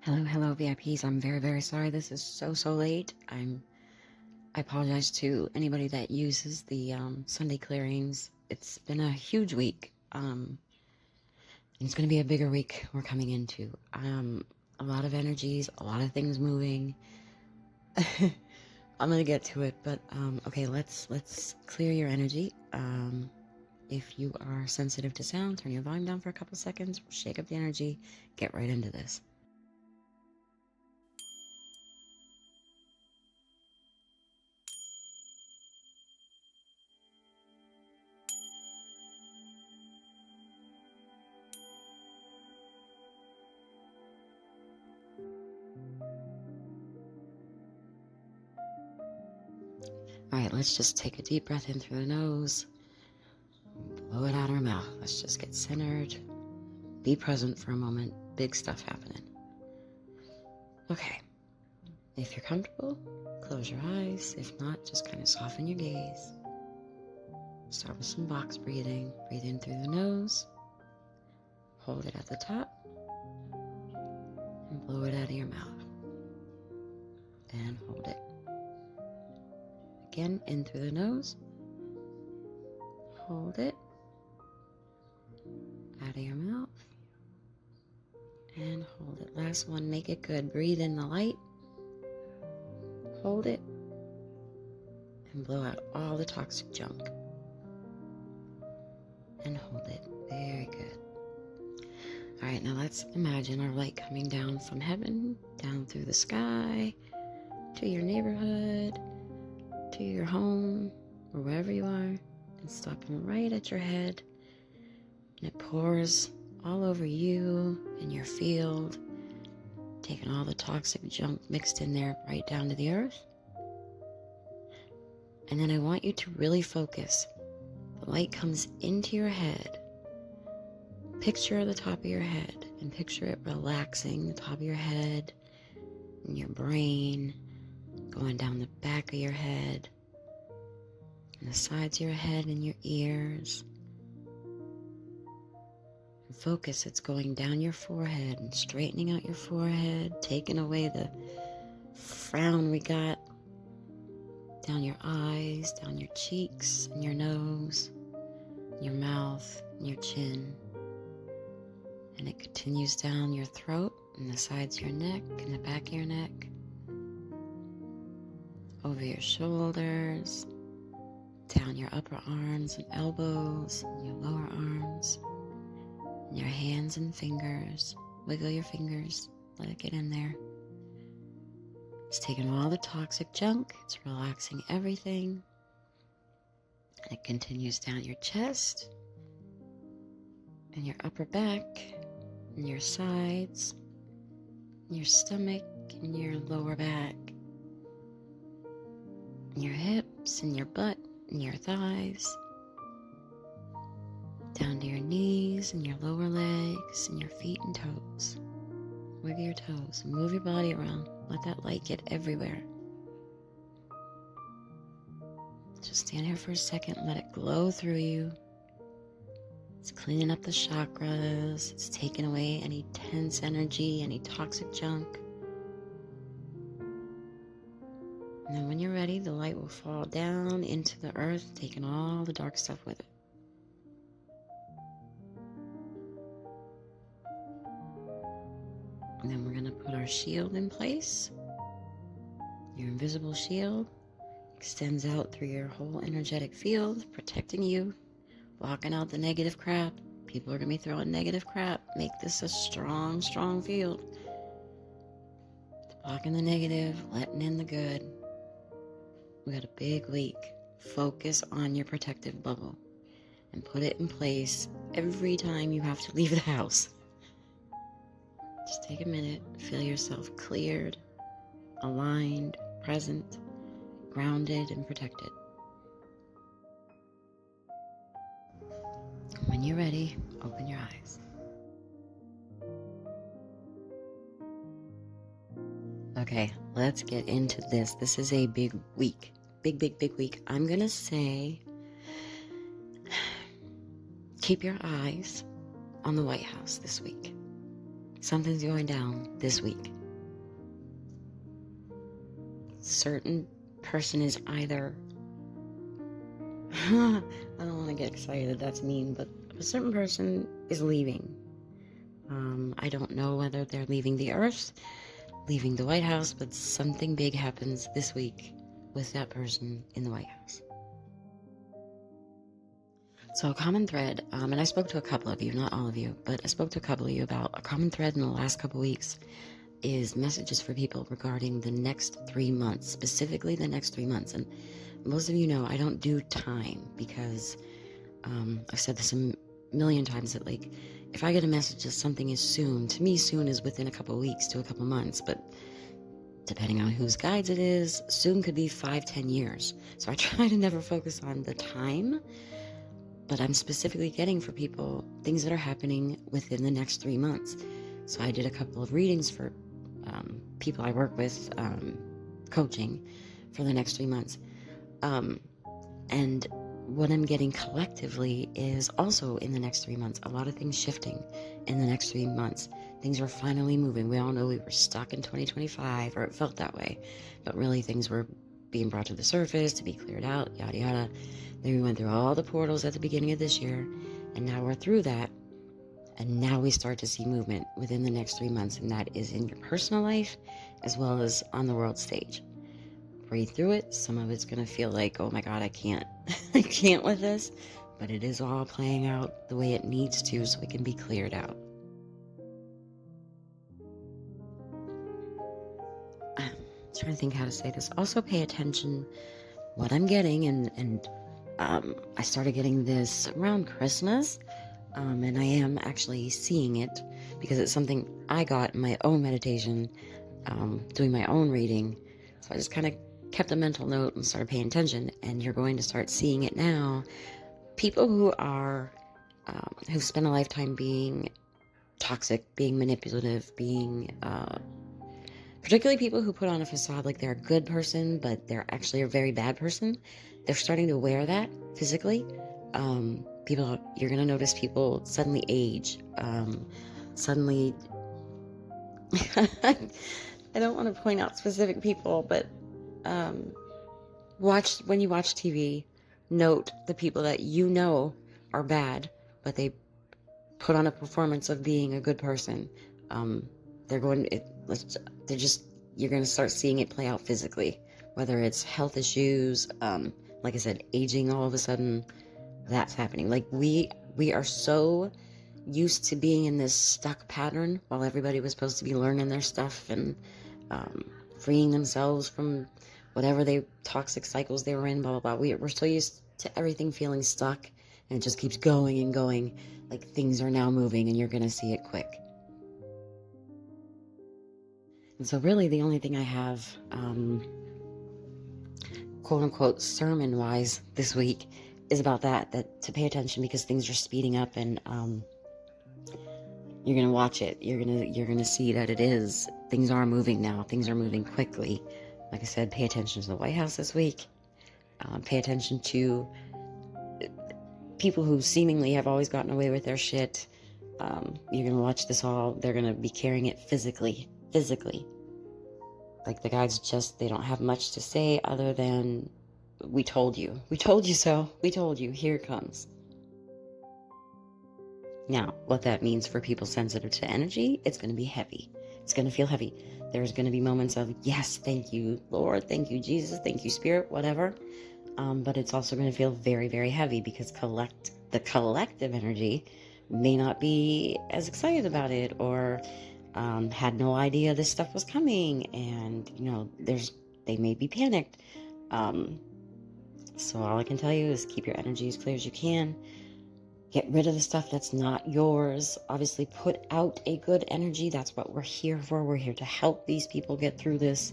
Hello, VIPs. I'm very sorry this is so late. I apologize to anybody that uses the Sunday clearings. It's been a huge week. It's going to be a bigger week we're coming into. A lot of energies, a lot of things moving. I'm going to get to it, but okay, let's clear your energy. If you are sensitive to sound, turn your volume down for a couple seconds, shake up the energy, get right into this. All right, let's just take a deep breath in through the nose, blow it out our mouth. Let's just get centered, be present for a moment. Big stuff happening. Okay, if you're comfortable, close your eyes. If not, just kind of soften your gaze. Start with some box breathing. Breathe in through the nose, hold it at the top, and blow it out of your mouth. And hold it. Again, in through the nose, hold it, out of your mouth, and hold it. Last one, make it good. Breathe in the light, hold it, and blow out all the toxic junk. And hold it. Very good. All right, now let's imagine our light coming down from heaven, down through the sky, to your neighborhood, to your home, or wherever you are, and stopping right at your head. And it pours all over you and your field, taking all the toxic junk mixed in there right down to the earth. And then I want you to really focus. The light comes into your head. Picture the top of your head and picture it relaxing the top of your head and your brain, going down the back of your head, and the sides of your head and your ears. And focus, it's going down your forehead and straightening out your forehead, taking away the frown we got, down your eyes, down your cheeks and your nose, your mouth and your chin. And it continues down your throat and the sides of your neck and the back of your neck, over your shoulders, down your upper arms and elbows, and your lower arms, and your hands and fingers. Wiggle your fingers, let it get in there. It's taking all the toxic junk, it's relaxing everything. And it continues down your chest, and your upper back, and your sides, and your stomach, and your lower back, and your hips, and your butt, and your thighs, down to your knees, and your lower legs, and your feet and toes. Wiggle your toes, and move your body around. Let that light get everywhere. Just stand here for a second, let it glow through you. It's cleaning up the chakras, it's taking away any tense energy, any toxic junk. And then when you're ready, the light will fall down into the earth, taking all the dark stuff with it. And then we're going to put our shield in place. Your invisible shield extends out through your whole energetic field, protecting you, blocking out the negative crap. People are going to be throwing negative crap. Make this a strong field. Blocking the negative, letting in the good. We got a big week. Focus on your protective bubble and put it in place every time you have to leave the house. Just take a minute, feel yourself cleared, aligned, present, grounded, and protected. When you're ready, open your eyes. Okay, let's get into this. This is a big week. Big week. I'm gonna say, keep your eyes on the White House this week. Something's going down this week. Certain person is either I don't want to get excited, that's mean, but a certain person is leaving. I don't know whether they're leaving the earth, leaving the White House, but something big happens this week with that person in the White House. So a common thread, and I spoke to a couple of you, not all of you, but I spoke to a couple of you about a common thread in the last couple weeks is messages for people regarding the next 3 months, specifically the next 3 months. And most of you know I don't do time because I've said this a million times that, like, if I get a message that something is soon, to me soon is within a couple weeks to a couple months, but depending on whose guides it is, soon could be 5-10 years. So I try to never focus on the time, but I'm specifically getting for people things that are happening within the next 3 months. So I did a couple of readings for people I work with, coaching for the next 3 months. And what I'm getting collectively is also in the next 3 months, a lot of things shifting in the next 3 months. Things are finally moving. We all know we were stuck in 2025, or it felt that way, but really things were being brought to the surface to be cleared out, yada yada. Then we went through all the portals at the beginning of this year, and now we're through that, and now we start to see movement within the next 3 months, and that is in your personal life as well as on the world stage. Breathe through it. Some of it's going to feel like, oh my God, I can't I can't with this, but it is all playing out the way it needs to so it can be cleared out. I'm trying to think how to say this. Also pay attention what I'm getting, and I started getting this around Christmas, and I am actually seeing it because it's something I got in my own meditation, doing my own reading. So I just kind of kept a mental note and started paying attention, and you're going to start seeing it now. People who are who've spent a lifetime being toxic, being manipulative, being particularly people who put on a facade like they're a good person but they're actually a very bad person, they're starting to wear that physically. You're going to notice people suddenly age, suddenly I don't want to point out specific people, but when you watch TV, note the people that you know are bad, but they put on a performance of being a good person. You're going to start seeing it play out physically, whether it's health issues, like I said, aging all of a sudden, that's happening. Like we are so used to being in this stuck pattern while everybody was supposed to be learning their stuff and freeing themselves from whatever toxic cycles they were in, blah, blah, blah. We're so used to everything feeling stuck, and it just keeps going and going. Like things are now moving and you're going to see it quick. And so really the only thing I have, quote unquote, sermon wise this week is about that to pay attention, because things are speeding up, and you're going to watch it. You're going to see that things are moving now. Things are moving quickly. Like I said, pay attention to the White House this week. Pay attention to people who seemingly have always gotten away with their shit. You're going to watch this all. They're going to be carrying it physically. Like the guys they don't have much to say other than, we told you. We told you so. We told you. Here it comes. Now, what that means for people sensitive to energy, it's going to be heavy. It's going to feel heavy. There's going to be moments of, yes, thank you, Lord, thank you, Jesus, thank you, Spirit, whatever. But it's also going to feel very, very heavy, because the collective energy may not be as excited about it, or had no idea this stuff was coming, and, they may be panicked. So all I can tell you is keep your energy as clear as you can. Get rid of the stuff that's not yours. Obviously, put out a good energy. That's what we're here for. We're here to help these people get through this.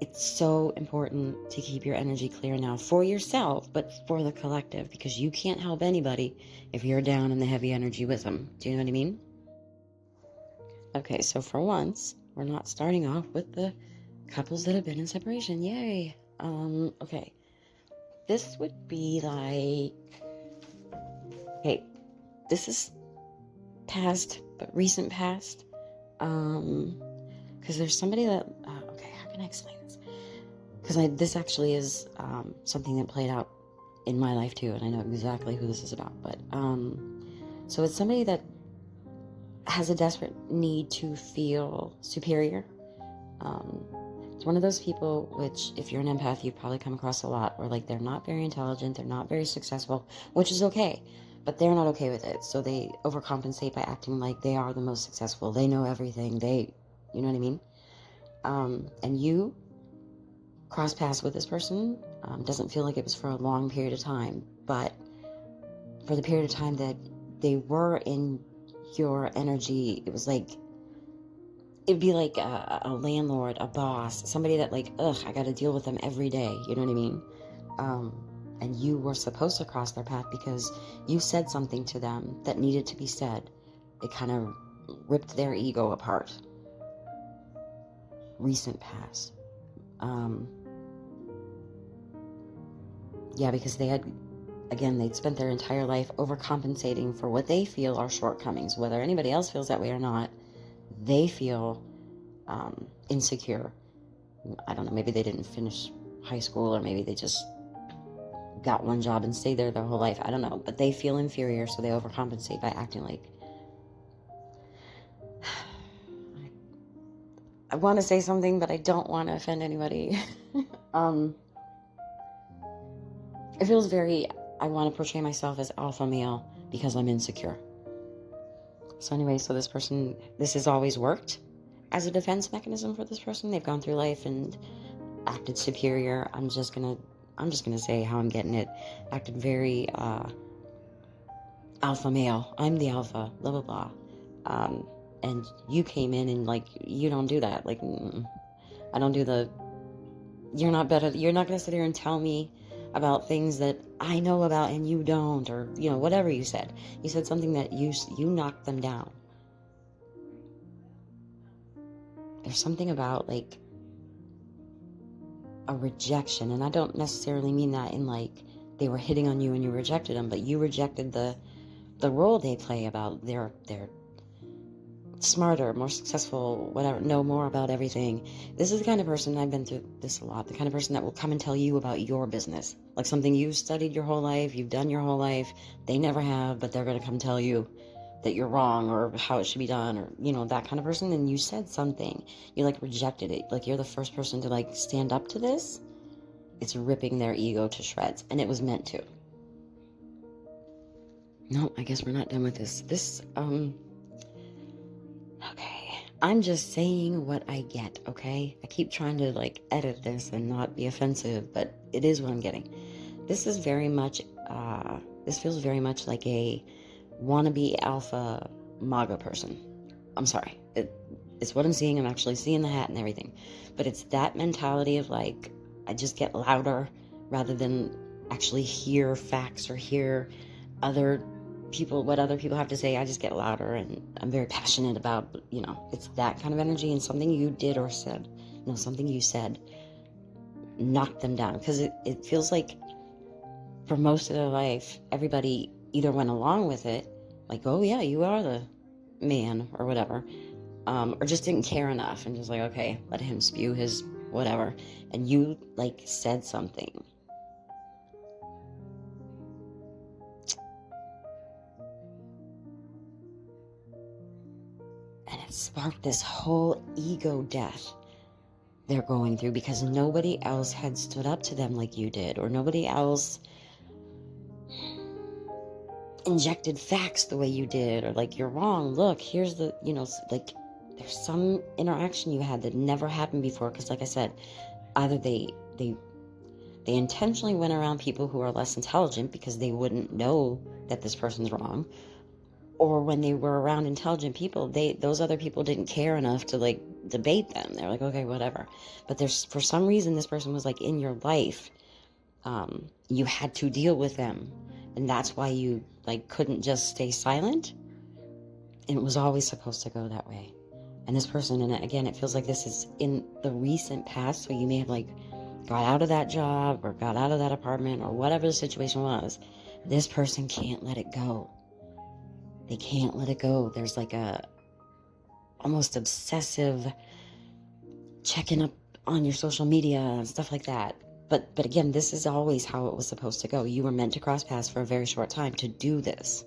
It's so important to keep your energy clear now for yourself, but for the collective, because you can't help anybody if you're down in the heavy energy with them. Do you know what I mean? Okay, so for once, we're not starting off with the couples that have been in separation. Yay. Okay. This would be like... Okay, this is past, but recent past. Because there's somebody that, okay, how can I explain this? Because this actually is something that played out in my life too, and I know exactly who this is about. But so it's somebody that has a desperate need to feel superior. It's one of those people which, if you're an empath, you've probably come across a lot, where like they're not very intelligent, they're not very successful, which is okay, but they're not okay with it. So they overcompensate by acting like they are the most successful. They know everything. You know what I mean? And you cross paths with this person. Doesn't feel like it was for a long period of time, but for the period of time that they were in your energy, it was like, it'd be like a landlord, a boss, somebody that like, I got to deal with them every day. You know what I mean? And you were supposed to cross their path because you said something to them that needed to be said. It kind of ripped their ego apart. Recent past. Yeah, because they'd spent their entire life overcompensating for what they feel are shortcomings. Whether anybody else feels that way or not, they feel insecure. I don't know, maybe they didn't finish high school, or maybe they just got one job and stayed there their whole life. I don't know, but they feel inferior, so they overcompensate by acting like... I want to say something, but I don't want to offend anybody. It feels very... I want to portray myself as alpha male because I'm insecure. So anyway, so this person, this has always worked as a defense mechanism for this person. They've gone through life and acted superior. I'm just gonna say how I'm getting it. Acted very alpha male. I'm the alpha, blah blah blah. And you came in and like, you don't do that. Like, I don't do the... You're not better. You're not gonna sit here and tell me about things that I know about and you don't, or, you know, whatever you said. You said something that you knocked them down. There's something about, like, a rejection, and I don't necessarily mean that in, like, they were hitting on you and you rejected them, but you rejected the role they play about they're smarter, more successful, whatever, know more about everything. This is the kind of person, I've been through this a lot, the kind of person that will come and tell you about your business, like something you've studied your whole life, you've done your whole life, they never have, but they're going to come tell you that you're wrong, or how it should be done, or, you know, that kind of person. And you said something, you like rejected it, like you're the first person to like stand up to this. It's ripping their ego to shreds, and it was meant to. No, I guess we're not done with this. Okay, I'm just saying what I get, okay? I keep trying to, like, edit this and not be offensive, but it is what I'm getting. This is very much, this feels very much like a wannabe alpha MAGA person. I'm sorry. It's what I'm seeing. I'm actually seeing the hat and everything. But it's that mentality of, like, I just get louder rather than actually hear facts or hear what other people have to say. I just get louder, and I'm very passionate about, you know, it's that kind of energy, and something you did or said, something you said knocked them down. Because it feels like for most of their life, everybody either went along with it, like, oh yeah, you are the man, or whatever, or just didn't care enough and just like, okay, let him spew his whatever, and you like said something. And it sparked this whole ego death they're going through, because nobody else had stood up to them like you did, or nobody else injected facts the way you did, or like, you're wrong, look, here's the, you know, like, there's some interaction you had that never happened before. Because like I said, either they intentionally went around people who are less intelligent because they wouldn't know that this person's wrong, or when they were around intelligent people, those other people didn't care enough to like debate them. They're like, okay, whatever. But for some reason, this person was like in your life. You had to deal with them, and that's why you like couldn't just stay silent. And it was always supposed to go that way. And this person, and again, it feels like this is in the recent past. So you may have like got out of that job, or got out of that apartment, or whatever the situation was. This person can't let it go. They can't let it go. There's like a almost obsessive checking up on your social media and stuff like that. But again, this is always how it was supposed to go. You were meant to cross paths for a very short time to do this.